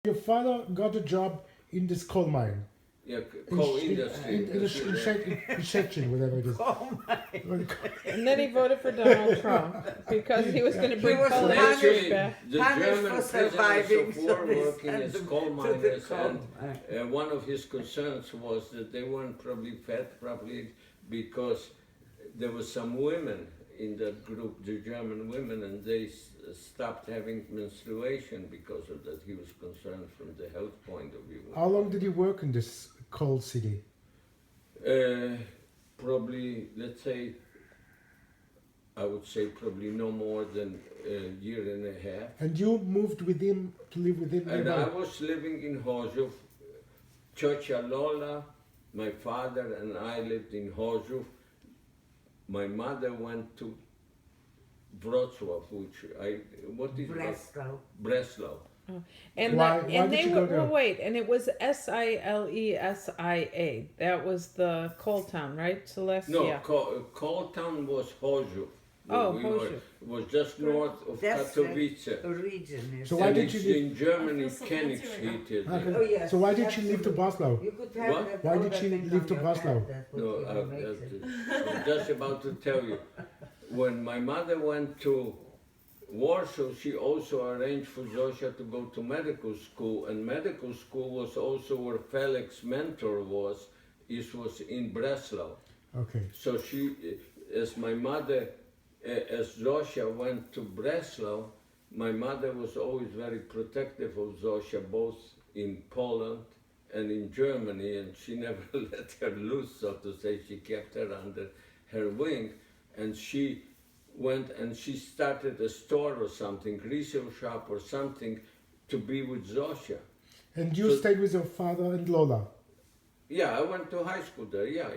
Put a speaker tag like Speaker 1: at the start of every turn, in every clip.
Speaker 1: Your father got a job in this coal mine.
Speaker 2: Yeah, coal industry.
Speaker 1: In Szczecin, whatever it is.
Speaker 3: And then he voted for Donald Trump because he was going to bring
Speaker 4: was
Speaker 3: colors
Speaker 2: Actually,
Speaker 3: back.
Speaker 2: the
Speaker 4: punished
Speaker 2: German
Speaker 4: for
Speaker 2: prisoners
Speaker 4: surviving,
Speaker 2: of
Speaker 4: so
Speaker 2: war
Speaker 4: they
Speaker 2: working
Speaker 4: sent
Speaker 2: as
Speaker 4: them
Speaker 2: coal
Speaker 4: to the
Speaker 2: miners,
Speaker 4: coal
Speaker 2: and one of his concerns was that they weren't probably fed properly because there were some women in that group, the German women, and they stopped having menstruation because of that. He was concerned from the health point of view.
Speaker 1: How long did you work in this coal city?
Speaker 2: Probably, let's say, I would say probably no more than a year and a half.
Speaker 1: And you moved with him to live with him?
Speaker 2: And I was living in Chorzów, Ciocia Lola, my father and I lived in Chorzów. My mother went to Wrocław, what is
Speaker 4: Breslau.
Speaker 2: Breslau.
Speaker 3: And
Speaker 1: Why
Speaker 3: and
Speaker 1: did
Speaker 3: they
Speaker 1: you
Speaker 3: were
Speaker 1: go there?
Speaker 3: wait, and it was Silesia. That was the coal town, right? Celestia.
Speaker 2: No, Coal Town was Chorzów.
Speaker 3: Oh,
Speaker 2: We
Speaker 3: Chorzów.
Speaker 2: was just north of
Speaker 4: That's
Speaker 2: Katowice.
Speaker 4: The region is.
Speaker 1: So why
Speaker 2: And
Speaker 1: did
Speaker 2: it's
Speaker 1: you live?
Speaker 2: in Germany,
Speaker 5: I feel so fancy right
Speaker 2: Königsried.
Speaker 1: Okay.
Speaker 4: Oh, yes,
Speaker 1: So why did she leave to
Speaker 4: absolutely.
Speaker 1: Breslau?
Speaker 4: You could have
Speaker 2: What?
Speaker 4: that
Speaker 1: Why did
Speaker 4: other
Speaker 1: she
Speaker 4: thing
Speaker 1: leave
Speaker 4: on
Speaker 1: to
Speaker 4: your
Speaker 1: Breslau?
Speaker 4: head, that would
Speaker 2: No,
Speaker 4: even make it.
Speaker 2: I'm just about to tell you. When my mother went to Warsaw, she also arranged for Zosia to go to medical school, and medical school was also where Felix's mentor was. It was in Breslau.
Speaker 1: Okay.
Speaker 2: So she, as my mother, as Zosia went to Breslau, my mother was always very protective of Zosia, both in Poland and in Germany, and she never let her loose, so to say. She kept her under her wing, and she went and she started a store or something, resale shop or something, to be with Zosia.
Speaker 1: And you
Speaker 2: So-
Speaker 1: stayed with your father and Lola?
Speaker 2: Yeah, I went to high school there. Yeah,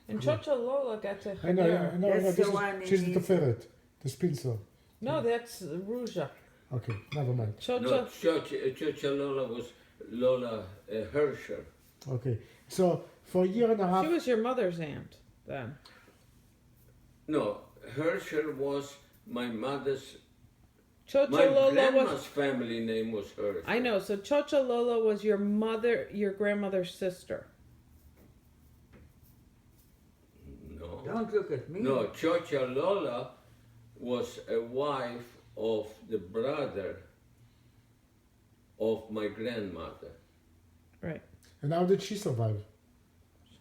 Speaker 3: And Ciocia Lola got to
Speaker 1: I know,
Speaker 3: Hagar.
Speaker 4: That's
Speaker 1: this
Speaker 4: the one
Speaker 1: is, she's
Speaker 4: in
Speaker 1: the
Speaker 4: Egypt.
Speaker 1: ferret, the spinster.
Speaker 3: No, that's Ruja.
Speaker 1: Okay, never mind.
Speaker 2: no,
Speaker 3: Ciocia.
Speaker 2: Ciocia Lola was Lola Herscher.
Speaker 1: Okay, so for a year and a half,
Speaker 3: She was your mother's aunt then.
Speaker 2: No, Herscher was my mother's.
Speaker 3: Ciocia
Speaker 2: My
Speaker 3: Lola
Speaker 2: grandma's
Speaker 3: was.
Speaker 2: family name was Herscher.
Speaker 3: I know. So Ciocia Lola was your mother, your grandmother's sister.
Speaker 2: No,
Speaker 4: Don't look at me.
Speaker 2: no, Ciocia Lola was a wife of the brother of my grandmother.
Speaker 3: Right.
Speaker 1: and how did she survive?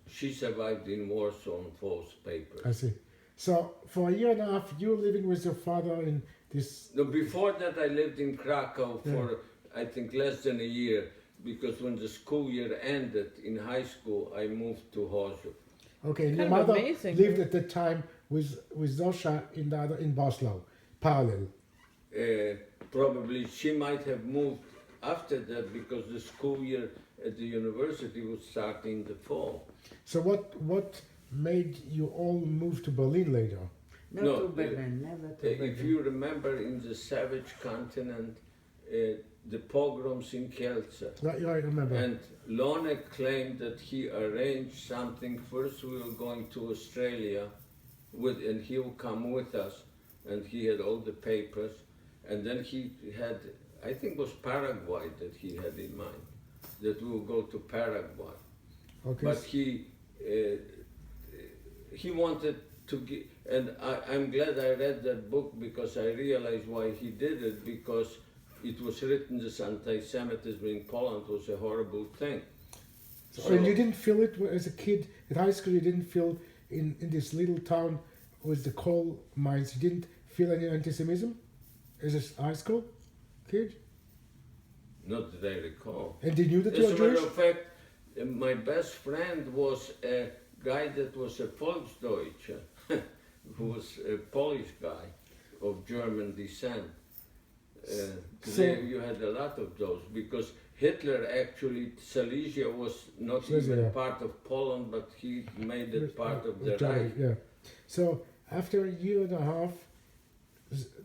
Speaker 2: She survived in Warsaw on false papers.
Speaker 1: I see. So for a year and a half, you living with your father in this.
Speaker 2: No, before that I lived in Krakow for I think less than a year, because when the school year ended in high school, I moved to Chorzów.
Speaker 1: Okay, and your
Speaker 3: Kind of
Speaker 1: mother
Speaker 3: amazing.
Speaker 1: lived at that time with Zosha in Breslau, parallel.
Speaker 2: Probably she might have moved after that because the school year at the university would start in the fall.
Speaker 1: So what made you all move to Berlin later?
Speaker 4: Not
Speaker 2: No,
Speaker 4: to Berlin, never to Berlin.
Speaker 2: If you remember in the savage continent, the pogroms in Kielce,
Speaker 1: Yeah, I remember.
Speaker 2: and Lone claimed that he arranged something. First we were going to Australia, and he would come with us, and he had all the papers, and then he had, I think it was Paraguay that he had in mind, that we would go to Paraguay.
Speaker 1: Okay.
Speaker 2: But he wanted to give, and I'm glad I read that book because I realized why he did it, because it was written this anti-Semitism in Poland was a horrible thing.
Speaker 1: And you didn't feel it as a kid at high school. You didn't feel in this little town with the coal mines. You didn't feel any anti-Semitism as a high school kid.
Speaker 2: Not that I recall.
Speaker 1: And they knew that you
Speaker 2: As
Speaker 1: were
Speaker 2: a matter
Speaker 1: Jewish.
Speaker 2: of fact, my best friend was a guy that was a Volksdeutscher, who was a Polish guy of German descent. You had a lot of those because Hitler actually, Silesia was not
Speaker 1: Silesia,
Speaker 2: even
Speaker 1: yeah.
Speaker 2: part of Poland, but he made it part of the
Speaker 1: Germany,
Speaker 2: Reich.
Speaker 1: yeah. So after a year and a half,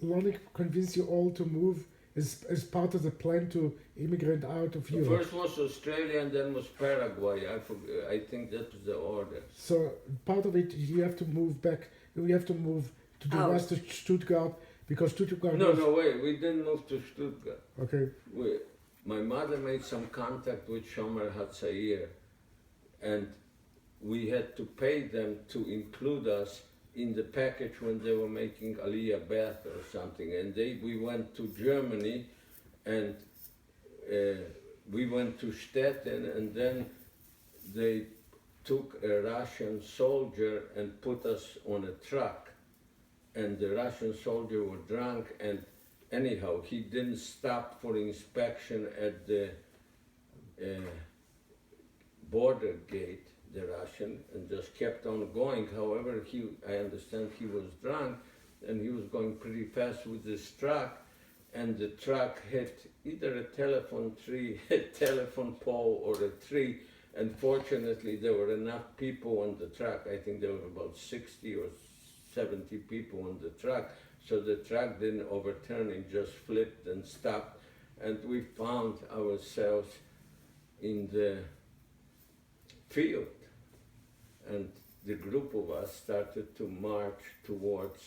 Speaker 1: Lonik convinced you all to move as part of the plan to immigrate out of Europe.
Speaker 2: First was Australia and then was Paraguay. I think that was the order.
Speaker 1: So part of it, you have to move back. You have to move to the
Speaker 4: Out.
Speaker 1: west of Stuttgart because Stuttgart.
Speaker 2: No,
Speaker 1: was,
Speaker 2: no, wait. We didn't move to Stuttgart.
Speaker 1: Okay.
Speaker 2: my mother made some contact with Shomer Hatzair, and we had to pay them to include us in the package when they were making Aliyah Beth or something. And we went to Germany, and we went to Stettin, and then they took a Russian soldier and put us on a truck. And the Russian soldier was drunk, and anyhow, he didn't stop for inspection at the border gate, the Russian, and just kept on going. However, I understand he was drunk, and he was going pretty fast with this truck, and the truck hit either a telephone tree, a telephone pole, or a tree, and fortunately there were enough people on the truck. I think there were about 60 or 70 people on the truck, so the truck didn't overturn, it just flipped and stopped, and we found ourselves in the field, and the group of us started to march towards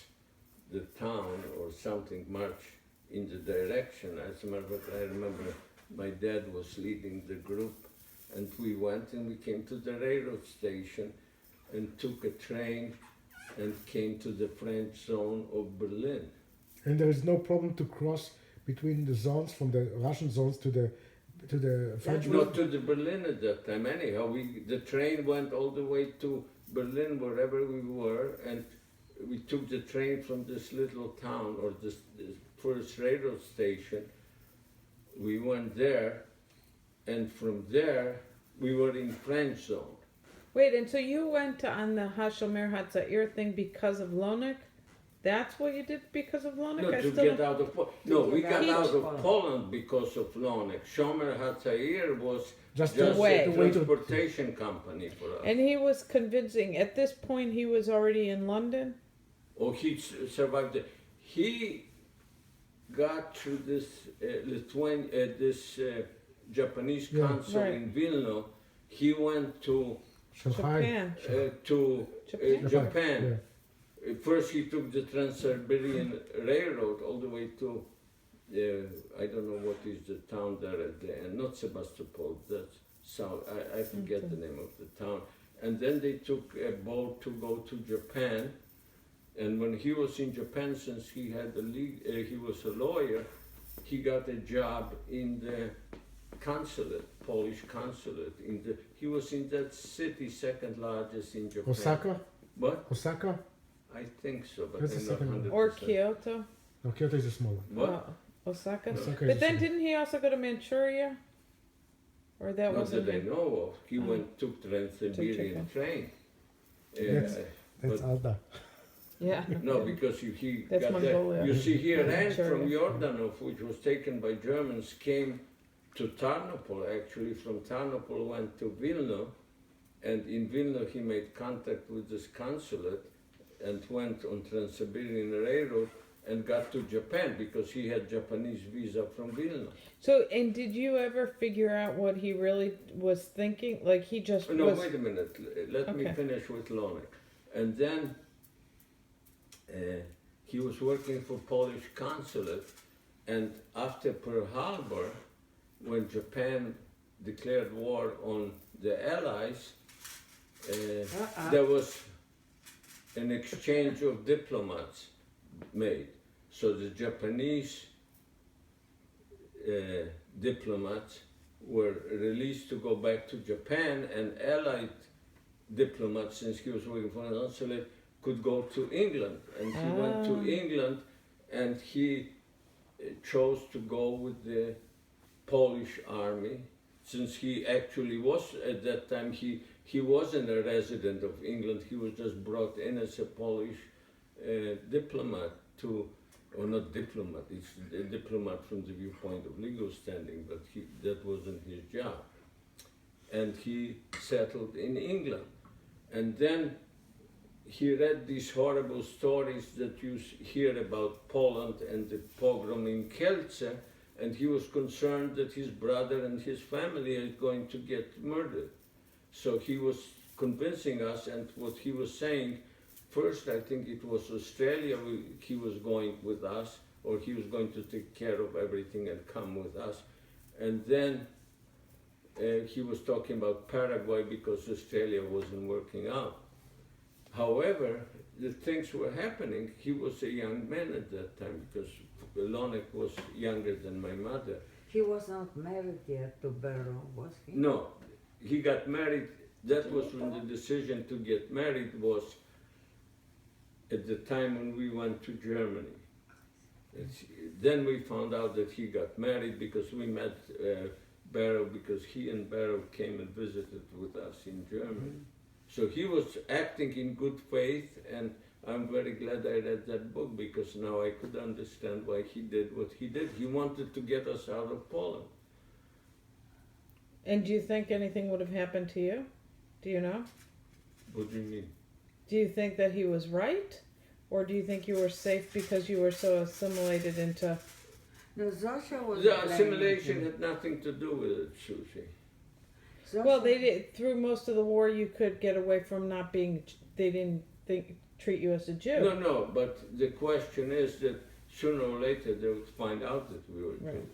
Speaker 2: the town or something, march in the direction. As a matter of fact, I remember my dad was leading the group, and we went and we came to the railroad station and took a train and came to the French zone of Berlin.
Speaker 1: And there is no problem to cross between the zones, from the Russian zones to the French.
Speaker 2: Not to the Berlin at that time. Anyhow, the train went all the way to Berlin, wherever we were, and we took the train from this little town, or this first railroad station. We went there, and from there we were in French zone.
Speaker 3: Wait, and so you went on the Hashomer Hatzair thing because of Lonek? That's what you did because of Lonek?
Speaker 2: No,
Speaker 3: I
Speaker 2: to
Speaker 3: still
Speaker 2: get
Speaker 3: don't-
Speaker 2: out of Poland. No, we got
Speaker 3: out
Speaker 2: out
Speaker 4: of
Speaker 2: of Poland because of Lonek. Shomer Hatzair was
Speaker 1: Just
Speaker 2: just
Speaker 3: the way.
Speaker 2: a
Speaker 1: The way to-
Speaker 2: transportation company for us.
Speaker 3: And he was convincing, at this point he was already in London?
Speaker 2: Oh, he survived it. He got to this Japanese
Speaker 1: Yeah.
Speaker 2: consul
Speaker 3: Right.
Speaker 2: in Vilna. He went to
Speaker 1: Shanghai.
Speaker 3: Japan.
Speaker 2: Japan.
Speaker 3: Japan?
Speaker 2: First, he took the Trans-Siberian Railroad all the way to I don't know what is the town there at the end. Not Sebastopol. That's south. I forget the name of the town. And then they took a boat to go to Japan. And when he was in Japan, since he had he was a lawyer, he got a job in the consulate, Polish consulate. He was in that city, second largest in Japan.
Speaker 1: Osaka.
Speaker 2: What?
Speaker 1: Osaka.
Speaker 2: I think so, but
Speaker 1: That's
Speaker 2: I'm
Speaker 1: the
Speaker 2: not
Speaker 1: second one.
Speaker 2: 100%.
Speaker 3: Or Kyoto?
Speaker 1: No, Kyoto is a small one.
Speaker 2: What?
Speaker 3: Osaka?
Speaker 1: Osaka
Speaker 3: But
Speaker 1: is
Speaker 3: then
Speaker 1: a
Speaker 3: didn't he also go to Manchuria? Or that
Speaker 2: Not
Speaker 3: wasn't
Speaker 2: that I
Speaker 3: him?
Speaker 2: know of. He took Trans-Siberian
Speaker 3: Japan.
Speaker 2: train.
Speaker 1: That's- That's
Speaker 2: But-
Speaker 1: Alda.
Speaker 3: Yeah.
Speaker 2: No, because he
Speaker 3: That's
Speaker 2: got
Speaker 3: Mongolia.
Speaker 2: that. You see here, Rand from
Speaker 3: Manchuria.
Speaker 2: Yordanov, which was taken by Germans, came to Tarnopol. Actually, from Tarnopol went to Vilna, and in Vilna he made contact with this consulate and went on Trans-Siberian Railroad and got to Japan because he had Japanese visa from Vilna.
Speaker 3: So, and did you ever figure out what he really was thinking? Like he just
Speaker 2: No,
Speaker 3: was...
Speaker 2: wait a minute. Let me
Speaker 3: Okay.
Speaker 2: finish with Lonek. And then he was working for Polish consulate, and after Pearl Harbor, when Japan declared war on the Allies, there was an exchange of diplomats made. So the Japanese diplomats were released to go back to Japan, and Allied diplomats, since he was working for an consulate, could go to England. And he went to England, and he chose to go with the Polish army, since he actually was, at that time, he wasn't a resident of England, he was just brought in as a Polish diplomat to, or not diplomat, it's a diplomat from the viewpoint of legal standing, but that wasn't his job. And he settled in England. And then he read these horrible stories that you hear about Poland and the pogrom in Kielce, and he was concerned that his brother and his family are going to get murdered. So he was convincing us, and what he was saying, first I think it was Australia he was going with us, or he was going to take care of everything and come with us. And then he was talking about Paraguay because Australia wasn't working out. However, the things were happening. He was a young man at that time because Lonek was younger than my mother.
Speaker 4: He was not married yet to Barrow, was he?
Speaker 2: No, he got married. That was when the decision to get married was at the time when we went to Germany. Then we found out that he got married because we met Barrow because he and Barrow came and visited with us in Germany. So he was acting in good faith, and I'm very glad I read that book because now I could understand why he did what he did. He wanted to get us out of Poland.
Speaker 3: And do you think anything would have happened to you? Do you know?
Speaker 2: What do you mean?
Speaker 3: Do you think that he was right? Or do you think you were safe because you were so assimilated into...
Speaker 4: No, Zosha was
Speaker 2: The
Speaker 4: blaming
Speaker 2: assimilation
Speaker 4: him.
Speaker 2: had nothing to do with it, Susie.
Speaker 4: Zosha-
Speaker 3: Well, they did, through most of the war you could get away from not being... They didn't treat you as a Jew.
Speaker 2: No, but the question is that sooner or later they would find out that we were
Speaker 3: Right.
Speaker 2: Jews.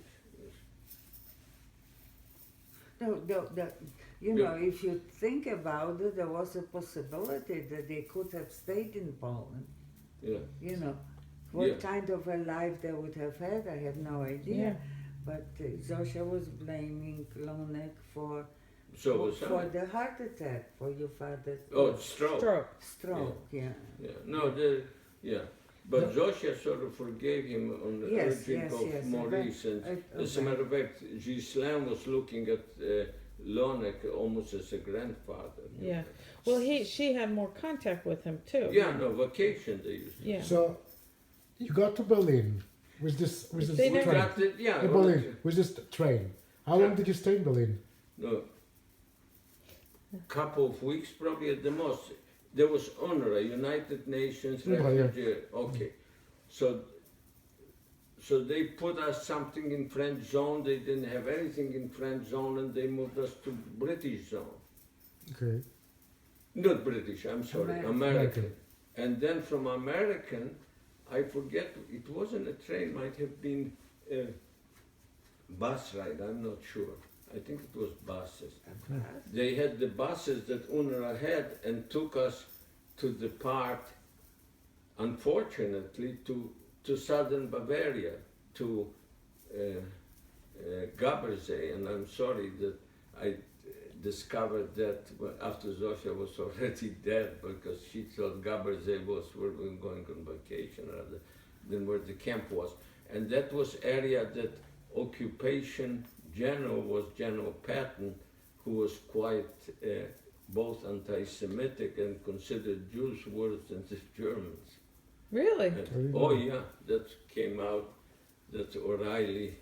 Speaker 4: No, you know, if you think about it, there was a possibility that they could have stayed in Poland.
Speaker 2: Yeah.
Speaker 4: You know, what
Speaker 2: Yeah.
Speaker 4: kind of a life they would have had, I have no idea.
Speaker 3: Yeah.
Speaker 4: But Zosha was blaming Lonek for
Speaker 2: So was
Speaker 4: for
Speaker 2: I.
Speaker 4: the heart attack for your father's
Speaker 2: Oh, stroke.
Speaker 3: Stroke.
Speaker 4: stroke. Yeah.
Speaker 2: Yeah. No, yeah. But Zosia sort of forgave him on the
Speaker 4: Yes,
Speaker 2: urging
Speaker 4: yes,
Speaker 2: of
Speaker 4: yes.
Speaker 2: Maurice. And as a matter of fact, Ghislain was looking at Lonek almost as a grandfather.
Speaker 3: Yeah. Well, she had more contact with him too.
Speaker 2: Yeah, no, vacation they used to.
Speaker 3: Yeah.
Speaker 1: So you got to Berlin with this
Speaker 3: They
Speaker 1: train.
Speaker 3: never-
Speaker 2: Got it, yeah.
Speaker 1: In Berlin with this train. How long did you stay in Berlin?
Speaker 2: No, couple of weeks probably at the most. There was UNRWA, United Nations
Speaker 1: UNRWA, yeah.
Speaker 2: Refugee. Okay, so they put us something in French zone. They didn't have anything in French zone, and they moved us to British zone.
Speaker 1: Okay.
Speaker 2: Not British. I'm sorry,
Speaker 4: American.
Speaker 2: American. And then from American, I forget. It wasn't a train. Might have been a bus ride. I'm not sure. I think it was buses. They had the buses that UNRWA had and took us to the part, unfortunately, to southern Bavaria, to Gabbersee. And I'm sorry that I discovered that after Zosia was already dead because she thought Gabbersee was where we were going on vacation rather than where the camp was. And that was area that occupation general was General Patton, who was quite both anti-Semitic and considered Jews worse than the Germans.
Speaker 3: Really?
Speaker 2: Oh yeah, that came out that O'Reilly